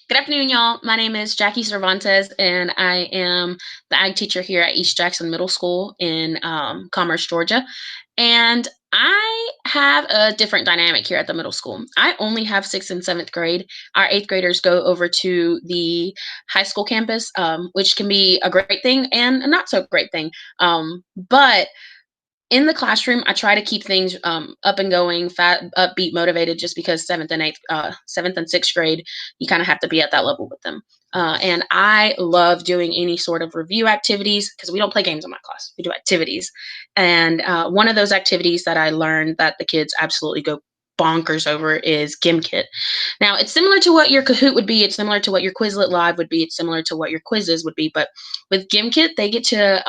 Good afternoon, y'all. My name is Jackie Cervantes, and I am the ag teacher here at East Jackson Middle School in Commerce, Georgia. And I have a different dynamic here at the middle school. I only have sixth and seventh grade. Our eighth graders go over to the high school campus, which can be a great thing and a not so great thing. But in the classroom, I try to keep things up and going, upbeat, motivated, just because seventh and sixth grade, you kind of have to be at that level with them. And I love doing any sort of review activities because we don't play games in my class. We do activities. And one of those activities that I learned that the kids absolutely go bonkers over is GimKit. Now, it's similar to what your Kahoot would be. It's similar to what your Quizlet Live would be. It's similar to what your quizzes would be. But with GimKit, they get to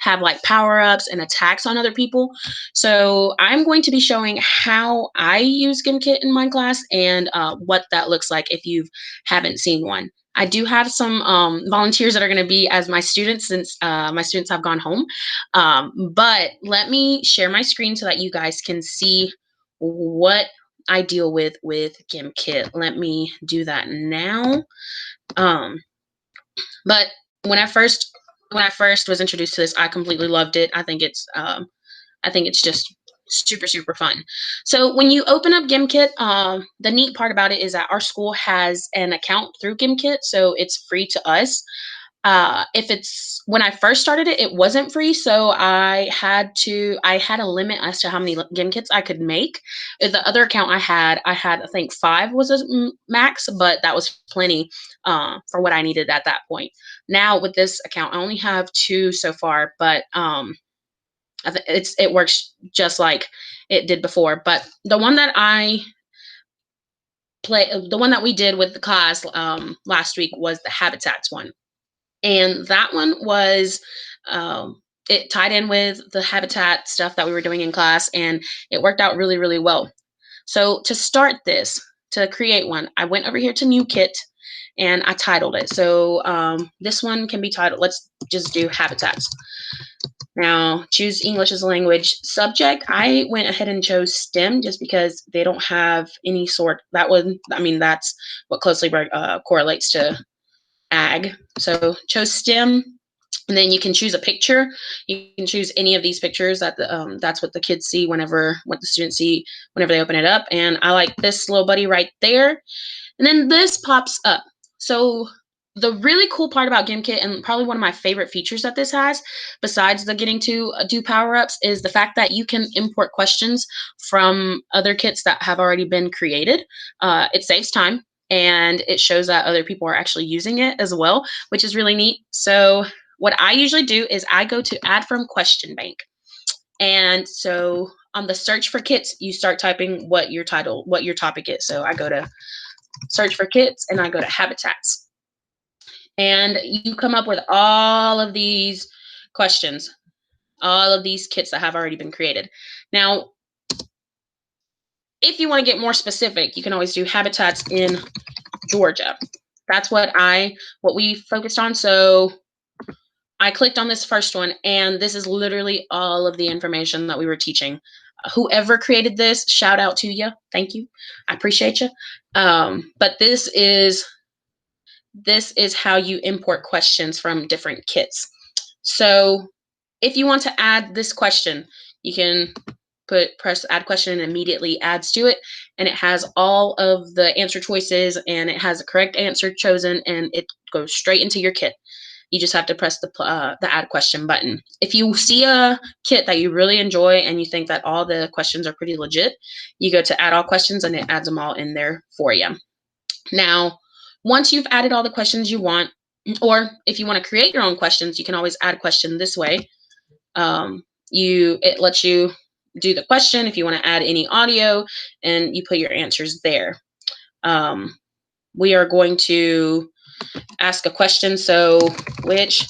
have like power ups and attacks on other people. So I'm going to be showing how I use GimKit in my class and what that looks like if you haven't seen one. I do have some volunteers that are going to be as my students since my students have gone home. But let me share my screen so that you guys can see what I deal with GimKit. Let me do that now. Um, but when I first was introduced to this, I completely loved it. I think it's just super fun. So when you open up GimKit, the neat part about it is that our school has an account through GimKit, so it's free to us. If it's when I first started it, it wasn't free, so I had a limit as to how many GimKits I could make. The other account I had I think 5 was a max, but that was plenty for what I needed at that point. Now with this account, I only have 2 so far, but it works just like it did before. But the one that we did with the class last week was the habitats one. And that one was it tied in with the habitat stuff that we were doing in class, and it worked out really well. So to start this, to create one, I went over here to New Kit and I titled it. So this one can be titled, let's just do habitats. Now, choose English as a language. Subject, I went ahead and chose STEM just because they don't have any sort, that's what closely correlates to ag. So chose STEM, and then you can choose a picture. You can choose any of these pictures that's what the kids see what the students see whenever they open it up. And I like this little buddy right there. And then this pops up. So the really cool part about GimKit, and probably one of my favorite features that this has, besides the getting to do power-ups, is the fact that you can import questions from other kits that have already been created. It saves time, and it shows that other people are actually using it as well, which is really neat. So what I usually do is I go to add from question bank. And so on the search for kits, you start typing what your topic is. So I go to search for kits and I go to habitats. And you come up with all of these questions, all of these kits that have already been created. Now, if you want to get more specific, you can always do habitats in Georgia. That's what we focused on. So I clicked on this first one, and this is literally all of the information that we were teaching. Whoever created this, shout out to you. Thank you. I appreciate you. But this is how you import questions from different kits. So if you want to add this question, you can press add question and immediately adds to it. And it has all of the answer choices, and it has the correct answer chosen, and it goes straight into your kit. You just have to press the add question button. If you see a kit that you really enjoy and you think that all the questions are pretty legit, you go to add all questions and it adds them all in there for you. Now, once you've added all the questions you want, or if you want to create your own questions, you can always add a question this way. It lets you do the question if you want to add any audio, and you put your answers there. We are going to ask a question. So, which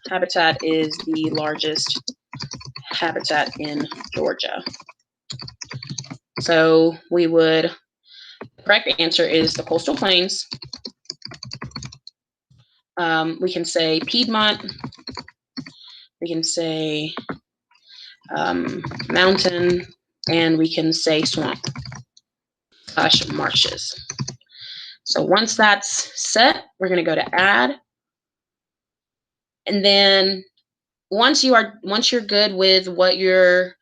habitat is the largest habitat in Georgia? So the correct answer is the coastal plains. We can say Piedmont. We can say mountain, and we can say swamp / marshes. So once that's set, we're going to go to add. And then once you're good with what your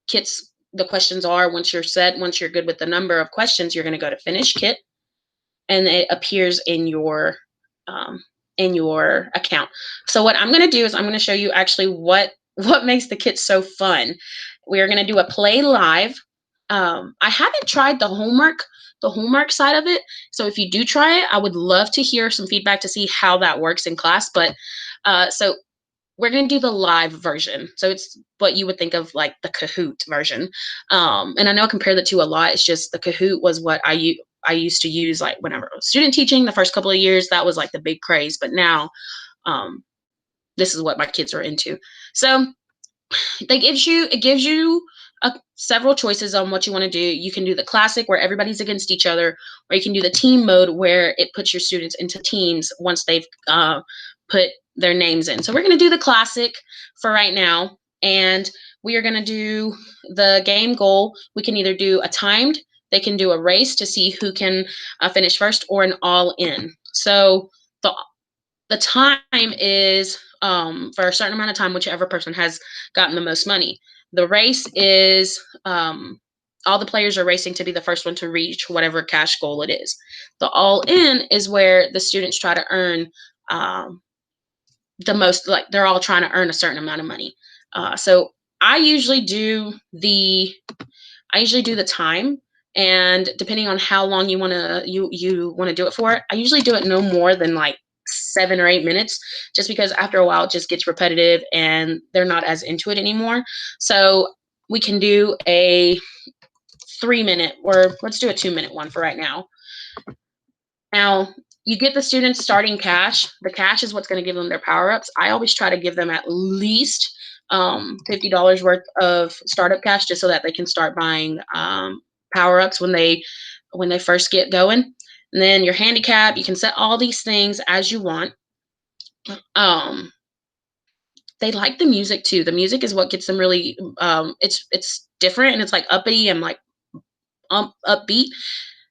kits the questions are, once you're set, once you're good with the number of questions, you're going to go to finish kit, and it appears um, in your account. So what I'm going to do is I'm going to show you actually what makes the kit so fun. We are going to do a play live. I haven't tried the homework side of it. So if you do try it, I would love to hear some feedback to see how that works in class. But so we're going to do the live version. So it's what you would think of like the Kahoot version. And I know I compare the two a lot. It's just the Kahoot was what I used to use like whenever I was student teaching the first couple of years. That was like the big craze. But now um, this is what my kids are into. So it gives you several choices on what you want to do. You can do the classic where everybody's against each other, or you can do the team mode where it puts your students into teams once they've put their names in. So we're going to do the classic for right now, and we are going to do the game goal. We can either do a timed, they can do a race to see who can finish first, or an all in. So the the time is for a certain amount of time, whichever person has gotten the most money. The race is all the players are racing to be the first one to reach whatever cash goal it is. The all in is where the students try to earn um, the most, like they're all trying to earn a certain amount of money. So I usually do the I usually do the time, and depending on how long you want to do it for, I usually do it no more than like 7 or 8 minutes, just because after a while it just gets repetitive and they're not as into it anymore. So we can do a 3 minute, or let's do a 2 minute one for right now. Now, you get the students starting cash. The cash is what's going to give them their power ups. I always try to give them at least $50 worth of startup cash, just so that they can start buying power ups when they first get going. And then your handicap, you can set all these things as you want. Um, they like the music too. The music is what gets them really. It's different, and it's like uppity and like upbeat.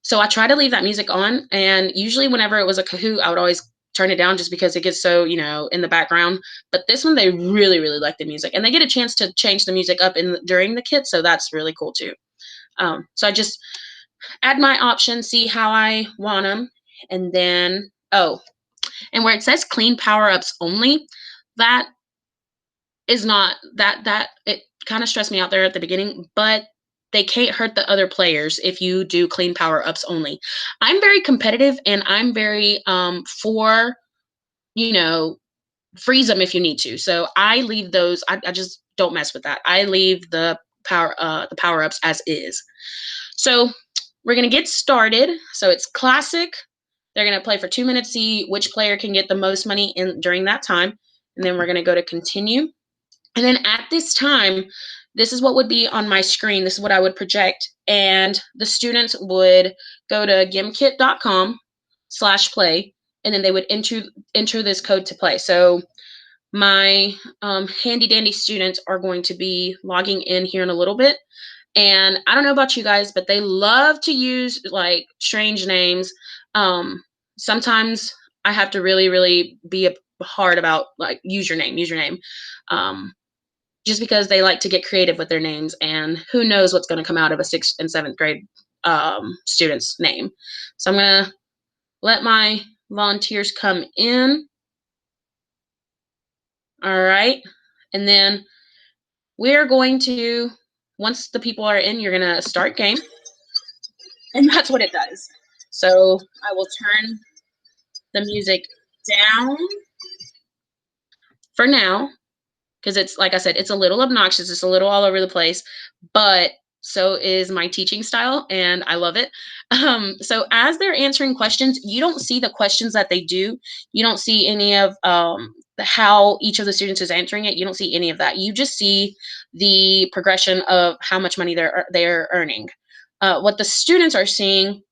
So I try to leave that music on, and usually whenever it was a Kahoot, I would always turn it down just because it gets so, in the background. But this one, they really, really like the music, and they get a chance to change the music up during the kit, so that's really cool too. So I just add my options, see how I want them, and then and where it says clean power ups only, that is not that it kind of stressed me out there at the beginning, but they can't hurt the other players if you do clean power ups only. I'm very competitive, and I'm very for, you know, freeze them if you need to. So I leave those, I just don't mess with that. I leave the power ups as is. So we're gonna get started. So it's classic. They're gonna play for 2 minutes, see which player can get the most money in during that time. And then we're gonna go to continue. And then at this time, this is what would be on my screen. This is what I would project. And the students would go to gimkit.com/play, and then they would enter this code to play. So my handy dandy students are going to be logging in here in a little bit. And I don't know about you guys, but they love to use like strange names. Um, Sometimes I have to really, really be hard about like username. Um, just because they like to get creative with their names, and who knows what's going to come out of a 6th and 7th grade student's name. So I'm going to let my volunteers come in. All right. And then we're going to, once the people are in, you're going to start game. And that's what it does. So I will turn the music down for now, because it's like I said, it's a little obnoxious, it's a little all over the place, but so is my teaching style, and I love it. So as they're answering questions, you don't see the questions that they do. You don't see any of how each of the students is answering it. You don't see any of that. You just see the progression of how much money they're earning. What the students are seeing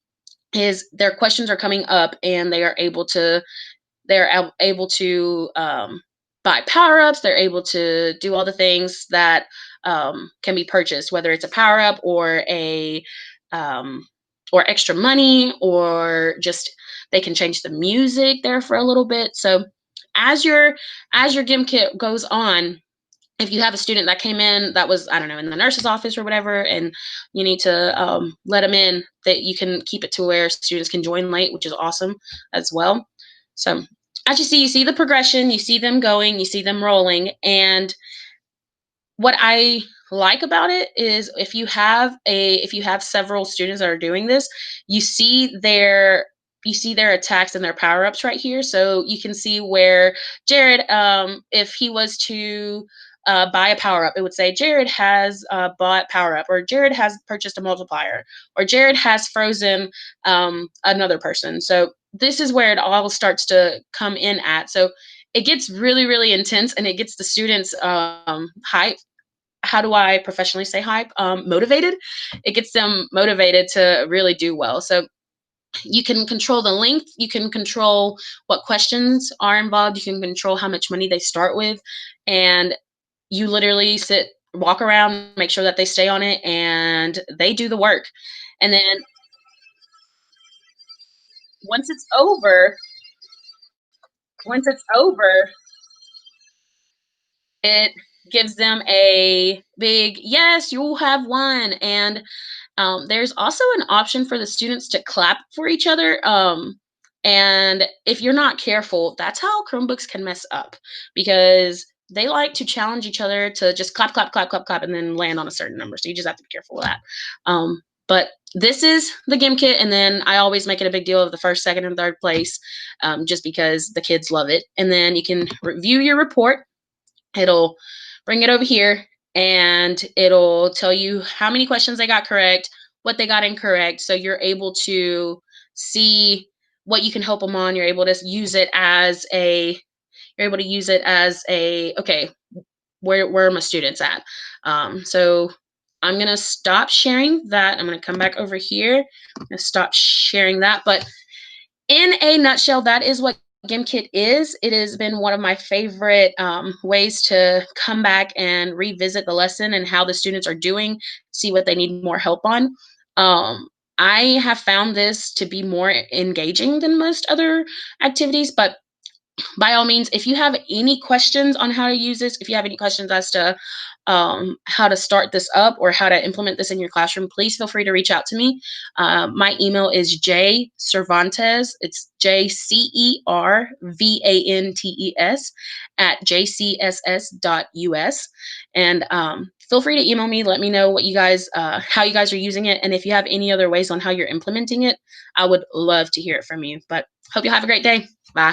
is their questions are coming up, and they're able to buy power ups. They're able to do all the things that can be purchased, whether it's a power up or a or extra money, or just They can change the music there for a little bit. So as your as your GimKit goes on, if you have a student that came in that was, I don't know, in the nurse's office or whatever, and you need to let them in, that you can keep it to where students can join late, which is awesome as well. So as you see the progression, you see them going, you see them rolling, and what I like about it is if you have several students that are doing this, you see their you see their attacks and their power ups right here. So you can see where Jared, if he was to buy a power up, it would say Jared has bought power up, or Jared has purchased a multiplier, or Jared has frozen another person. So this is where it all starts to come in at. So it gets really, really intense, and it gets the students hype. How do I professionally say hype? Motivated. It gets them motivated to really do well. So you can control the length, you can control what questions are involved, you can control how much money they start with, and you literally walk around, make sure that they stay on it, and they do the work. And then once it's over, once it's over, it gives them a big yes, you'll have won. And there's also an option for the students to clap for each other. And if you're not careful, that's how Chromebooks can mess up, because they like to challenge each other to just clap, clap, clap, clap, clap, and then land on a certain number. So you just have to be careful with that. But this is the GimKit, and then I always make it a big deal of the first, second, and third place, just because the kids love it. And then you can review your report. It'll bring it over here, and it'll tell you how many questions they got correct, what they got incorrect. So you're able to see what you can help them on. You're able to use it as okay, where are my students at? So I'm gonna stop sharing that. I'm gonna come back over here. I'm gonna stop sharing that. But in a nutshell, that is what GimKit is. It has been one of my favorite ways to come back and revisit the lesson and how the students are doing, see what they need more help on. I have found this to be more engaging than most other activities, but by all means, if you have any questions on how to use this, if you have any questions as to how to start this up or how to implement this in your classroom, please feel free to reach out to me. My email is jcervantes, it's JCERVANTES at jcss.us. And feel free to email me, let me know what you guys, how you guys are using it. And if you have any other ways on how you're implementing it, I would love to hear it from you. But hope you have a great day. Bye.